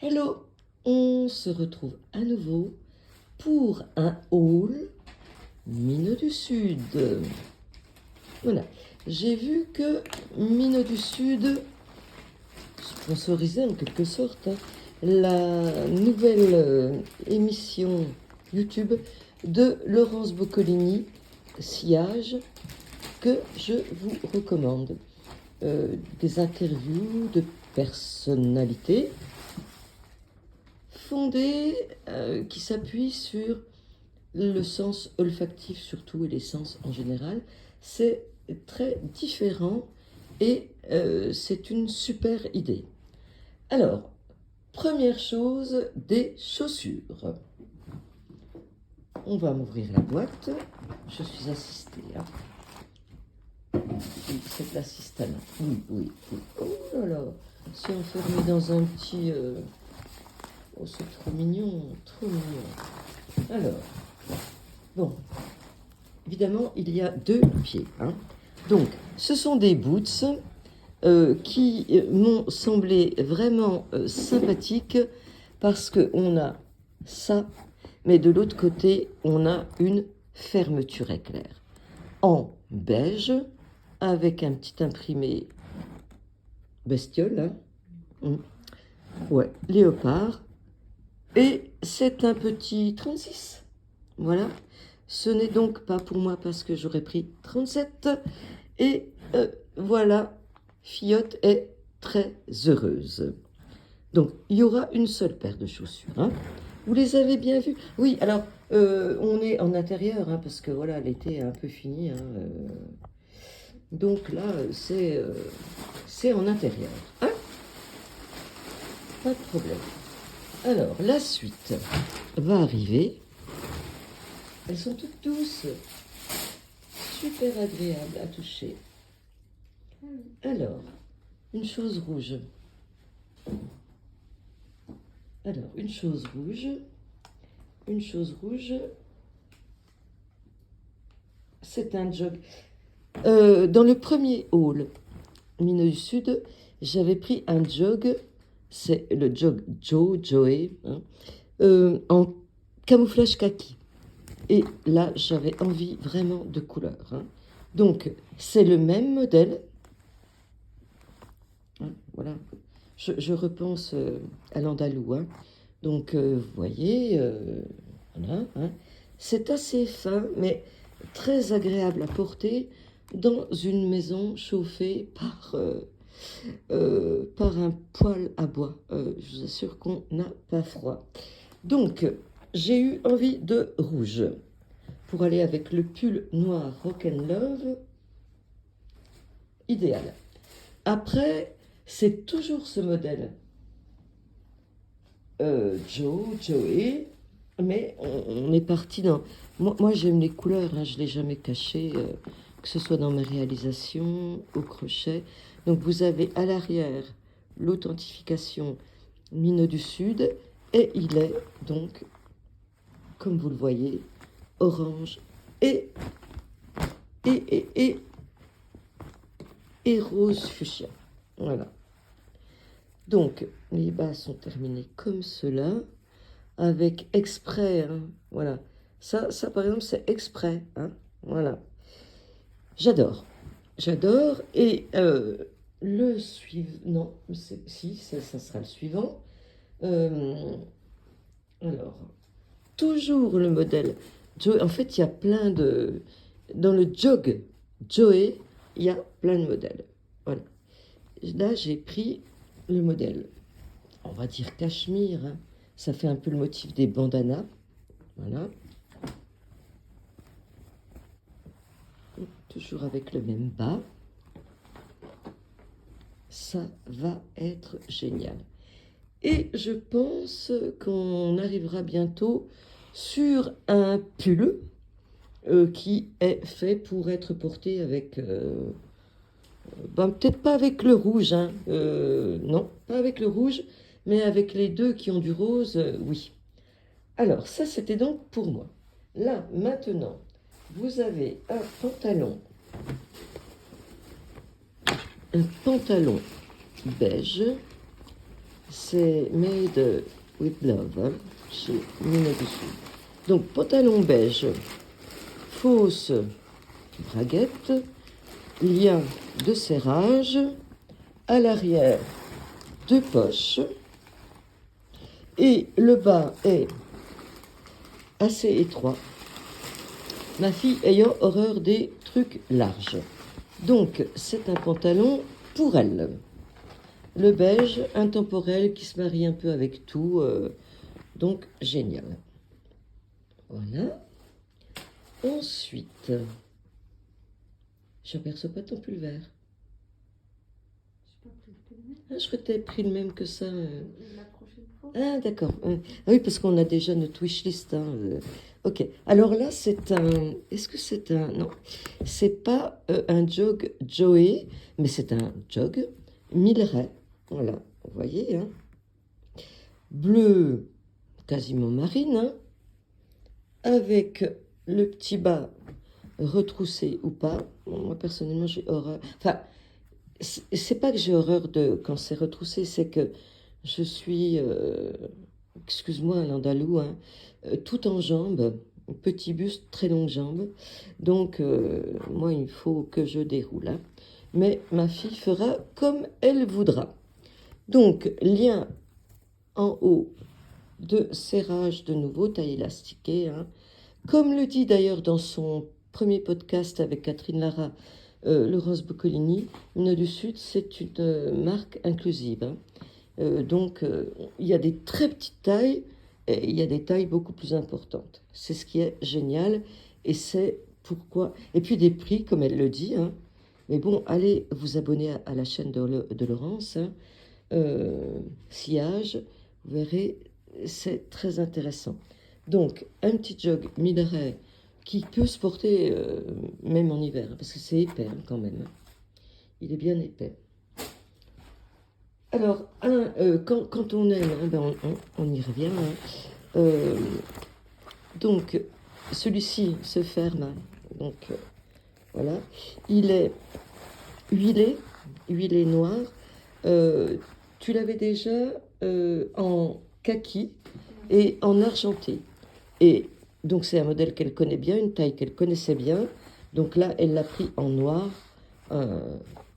Hello, on se retrouve à nouveau pour un haul Mino du Sud. Voilà, j'ai vu que Mino du Sud sponsorisait en quelque sorte la nouvelle émission YouTube de Laurence Boccolini, Sillage, que je vous recommande. Des interviews de personnalités fondées qui s'appuient sur le sens olfactif surtout et les sens en général. C'est très différent et c'est une super idée. Alors, première chose, des chaussures. On va m'ouvrir la boîte. Je suis assistée. Hein. Oui, c'est l'assistant. Oui, oui, oui. Oh là là, c'est enfermé dans un petit... Oh, c'est trop mignon, trop mignon. Alors, bon, évidemment, il y a deux pieds. Hein. Donc, ce sont des boots qui m'ont semblé vraiment sympathiques parce qu'on a ça, mais de l'autre côté, on a une fermeture éclair en beige avec un petit imprimé bestiole. Hein. Ouais, léopard. Et c'est un petit 36. Voilà. Ce n'est donc pas pour moi parce que j'aurais pris 37. Et voilà, Fiotte est très heureuse. Donc, il y aura une seule paire de chaussures. Hein. Vous les avez bien vues? Oui, alors, on est en intérieur, hein, parce que voilà, l'été est un peu fini. Hein, donc là, c'est en intérieur. Hein, pas de problème. Alors, la suite va arriver. Elles sont toutes douces, super agréables à toucher. Alors, une chose rouge. Alors, une chose rouge. Une chose rouge. C'est un jog. Dans le premier haul, Mino du Sud, j'avais pris un jog. C'est le jog Joey, hein, en camouflage kaki. Et là, j'avais envie vraiment de couleur. Hein. Donc, c'est le même modèle. Hein, voilà. Je repense à l'andalou. Hein. Donc, vous voyez, voilà. Hein. C'est assez fin, mais très agréable à porter dans une maison chauffée par un poêle à bois. Je vous assure qu'on n'a pas froid. Donc, j'ai eu envie de rouge pour aller avec le pull noir Rock'n'Love. Idéal. Après, c'est toujours ce modèle. Joey, mais on est parti dans... Moi j'aime les couleurs, hein, je ne l'ai jamais caché, que ce soit dans ma réalisation, au crochet. Donc vous avez à l'arrière l'authentification Mino du Sud, et il est donc, comme vous le voyez, orange et rose fuchsia. Voilà. Donc, les bas sont terminés comme cela, avec exprès. Hein, voilà. Ça, par exemple, c'est exprès. Hein, voilà. J'adore. J'adore. Et le suivant... Non, si, ça sera le suivant. Alors, toujours le modèle Joey. En fait, il y a plein de... Dans le jog Joey, il y a plein de modèles. Voilà. Là, j'ai pris le modèle, on va dire cachemire. Hein. Ça fait un peu le motif des bandanas. Voilà. Toujours avec le même bas. Ça va être génial. Et je pense qu'on arrivera bientôt sur un pull qui est fait pour être porté avec... ben, peut-être pas avec le rouge, hein. Non, pas avec le rouge, mais avec les deux qui ont du rose, oui. Alors, ça, c'était donc pour moi. Là, maintenant, vous avez un pantalon beige, c'est made with love, hein, chez Mine du Sud. Donc, pantalon beige, fausse braguette, lien de serrage, à l'arrière, 2 poches, et le bas est assez étroit, ma fille ayant horreur des trucs larges. Donc, c'est un pantalon pour elle. Le beige, intemporel, qui se marie un peu avec tout, donc génial. Voilà. Ensuite, j'aperçois pas ton pull vert. Ah, je crois que tu avais pris le même que ça. Ah, d'accord. Ah oui, parce qu'on a déjà notre wishlist. Hein. Ok. Alors là, c'est un. Est-ce que c'est un. Non. C'est pas un jog Joey, mais c'est un jog Milleray. Voilà. Vous voyez, hein. Bleu quasiment marine, hein, avec le petit bas retroussé ou pas. Bon, moi, personnellement, j'ai horreur. Enfin, c'est pas que j'ai horreur de quand c'est retroussé, c'est que je suis, excuse-moi l'andalou, hein, tout en jambes, petit buste, très longue jambe. Donc, moi, il faut que je déroule, hein. Mais ma fille fera comme elle voudra. Donc, lien en haut de serrage de nouveau, taille élastiquée, hein. Comme le dit d'ailleurs dans son premier podcast avec Catherine Lara, Laurence Boccolini, Mine du Sud, c'est une marque inclusive, hein. Donc, il y a des très petites tailles et il y a des tailles beaucoup plus importantes. C'est ce qui est génial et c'est pourquoi. Et puis des prix, comme elle le dit, hein. Mais bon, allez vous abonner à la chaîne de Laurence, hein. Sillage, vous verrez, c'est très intéressant. Donc, un petit jog Milleray qui peut se porter même en hiver, parce que c'est épais hein, quand même. Il est bien épais. Alors, quand on aime, hein, ben on y revient. Hein. Donc, celui-ci se ferme. Hein. Donc, voilà. Il est huilé noir. Tu l'avais déjà en kaki et en argenté. Et donc, c'est un modèle qu'elle connaît bien, une taille qu'elle connaissait bien. Donc là, elle l'a pris en noir.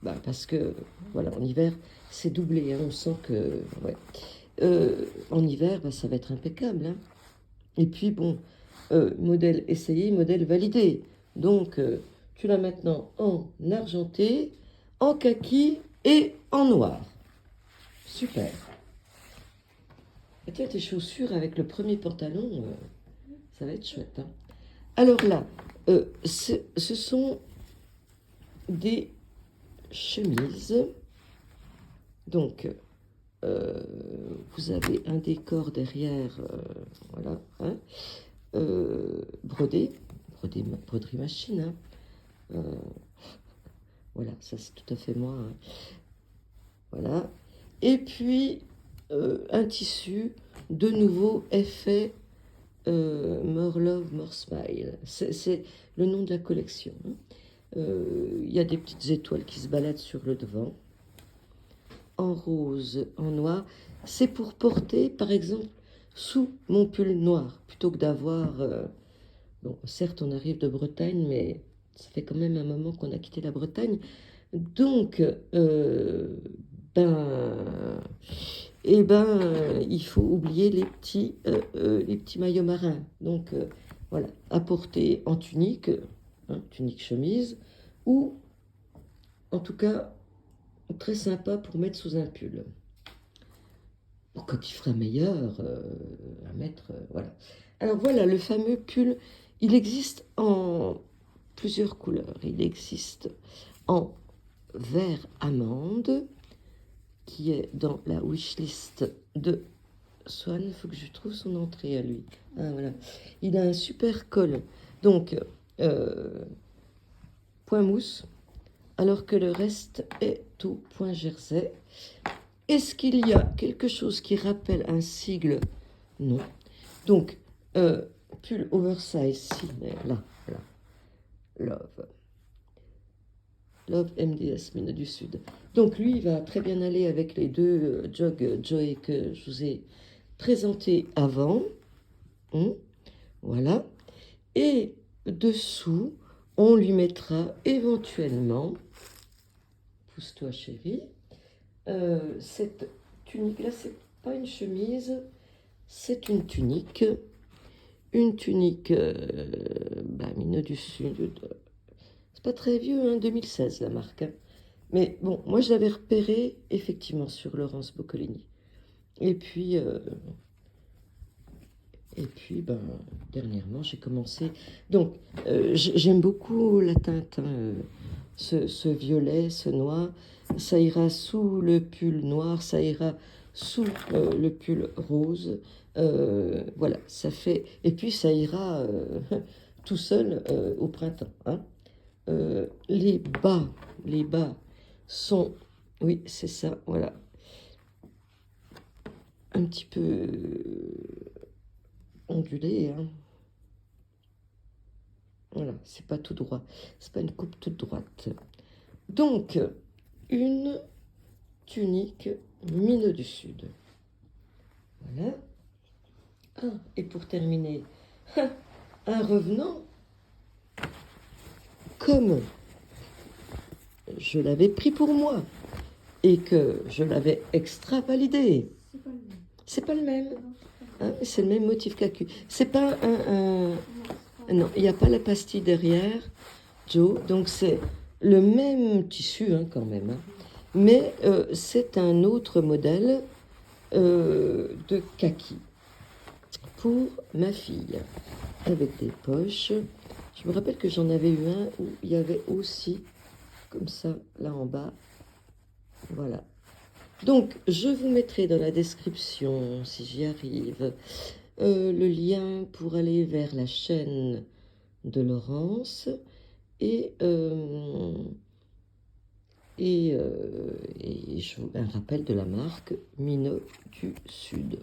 Parce que, voilà, en hiver, c'est doublé. Hein, on sent que, ouais. En hiver, ça va être impeccable. Hein. Et puis, bon, modèle essayé, modèle validé. Donc, tu l'as maintenant en argenté, en kaki et en noir. Super. Et tiens, tes chaussures avec le premier pantalon, ça va être chouette. Hein. Alors là, ce sont des chemises. Donc, vous avez un décor derrière, voilà, hein, broderie machine. Hein. Voilà, ça c'est tout à fait moi. Hein. Voilà. Et puis, un tissu, de nouveau, effet More Love, More Smile. C'est le nom de la collection. Hein. Il y a des petites étoiles qui se baladent sur le devant. En rose, en noir. C'est pour porter, par exemple, sous mon pull noir, plutôt que d'avoir... bon, certes, on arrive de Bretagne, mais ça fait quand même un moment qu'on a quitté la Bretagne. Donc, il faut oublier les petits maillots marins. Donc, voilà, à porter en tunique, hein, tunique chemise, ou en tout cas, très sympa pour mettre sous un pull. Bon, quand il fera meilleur, à mettre, voilà. Alors voilà, le fameux pull, il existe en plusieurs couleurs. Il existe en vert amande, qui est dans la wishlist de Swan. Il faut que je trouve son entrée à lui. Ah, voilà. Il a un super col. Donc, point mousse, alors que le reste est tout point jersey. Est-ce qu'il y a quelque chose qui rappelle un sigle? Non. Donc, pull oversize, si, là. Love. Love MDS, Mine du Sud. Donc lui, il va très bien aller avec les deux Jog Joy que je vous ai présentés avant. Voilà. Et dessous, on lui mettra éventuellement, pousse-toi chérie, cette tunique-là, c'est pas une chemise, c'est une tunique. Une tunique Minot du Sud. C'est pas très vieux, hein, 2016 la marque. Hein. Mais bon, moi je l'avais repéré effectivement sur Laurence Boccolini. Et puis, dernièrement, j'ai commencé. Donc, j'aime beaucoup la teinte, hein, ce violet, ce noir. Ça ira sous le pull noir, ça ira sous le pull rose. Voilà, ça fait. Et puis, ça ira tout seul au printemps. Hein. Les bas sont. Oui, c'est ça, voilà. Un petit peu ondulé, hein. Voilà, c'est pas tout droit, c'est pas une coupe toute droite. Donc, une tunique Minot du Sud. Voilà. Ah, et pour terminer, un revenant, comme je l'avais pris pour moi et que je l'avais extra validé. C'est pas le même. Hein, c'est le même motif qu'AQ. C'est pas non, il n'y a pas la pastille derrière, Joe. Donc c'est le même tissu hein, quand même. Hein. Mais c'est un autre modèle de kaki pour ma fille. Avec des poches. Je me rappelle que j'en avais eu un où il y avait aussi, comme ça, là en bas. Voilà. Donc, je vous mettrai dans la description, si j'y arrive, le lien pour aller vers la chaîne de Laurence et un rappel de la marque Minot du Sud.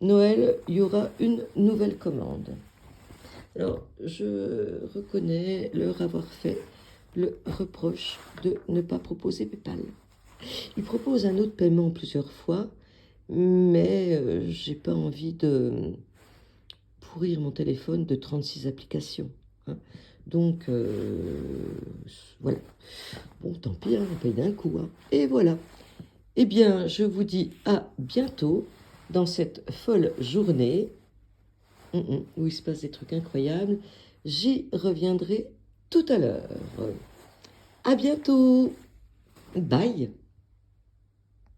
Noël, il y aura une nouvelle commande. Alors, je reconnais leur avoir fait le reproche de ne pas proposer PayPal. Ils proposent un autre paiement plusieurs fois, mais j'ai pas envie de pourrir mon téléphone de 36 applications. Hein. Donc, voilà. Bon, tant pis, hein, on paye d'un coup. Hein. Et voilà. Eh bien, je vous dis à bientôt dans cette folle journée où il se passe des trucs incroyables. J'y reviendrai tout à l'heure. À bientôt. Bye.